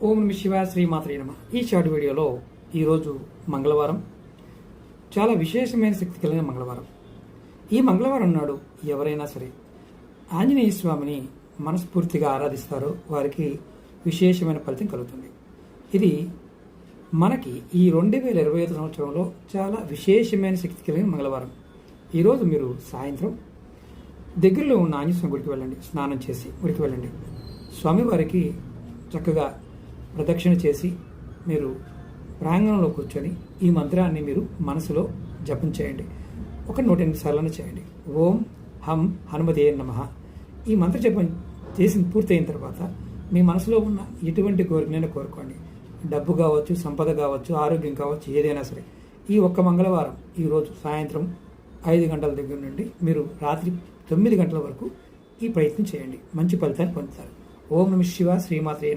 ఓం నమ శివాయ శ్రీమాత్రే నమః. ఈ షార్ట్ వీడియోలో ఈరోజు మంగళవారం, చాలా విశేషమైన శక్తి కలిగిన మంగళవారం. ఈ మంగళవారం నాడు ఎవరైనా సరే ఆంజనేయ స్వామిని మనస్ఫూర్తిగా ఆరాధిస్తారో వారికి విశేషమైన ఫలితం కలుగుతుంది. ఇది మనకి ఈ 2025 సంవత్సరంలో చాలా విశేషమైన శక్తి కలిగిన మంగళవారం. ఈరోజు మీరు సాయంత్రం దగ్గరలో ఉన్న ఆంజనేయ స్వామి గుడికి వెళ్ళండి, స్నానం చేసి గుడికి వెళ్ళండి. స్వామివారికి చక్కగా ప్రదక్షిణ చేసి మీరు ప్రాంగణంలో కూర్చొని ఈ మంత్రాన్ని మీరు మనసులో జపం చేయండి. ఒక 108 సార్లు చేయండి. ఓం హం హనుమతే నమః. ఈ మంత్ర జపం చేసి పూర్తయిన తర్వాత మీ మనసులో ఉన్న ఎటువంటి కోరికనైనా కోరుకోండి. డబ్బు కావచ్చు, సంపద కావచ్చు, ఆరోగ్యం కావచ్చు, ఏదైనా సరే. ఈ ఒక్క మంగళవారం ఈరోజు సాయంత్రం 5 గంటల దగ్గర నుండి మీరు రాత్రి 9 గంటల వరకు ఈ ప్రయత్నం చేయండి. మంచి ఫలితాన్ని పొందుతారు. ఓం నమః శివాయ శ్రీమాత్రే నమః.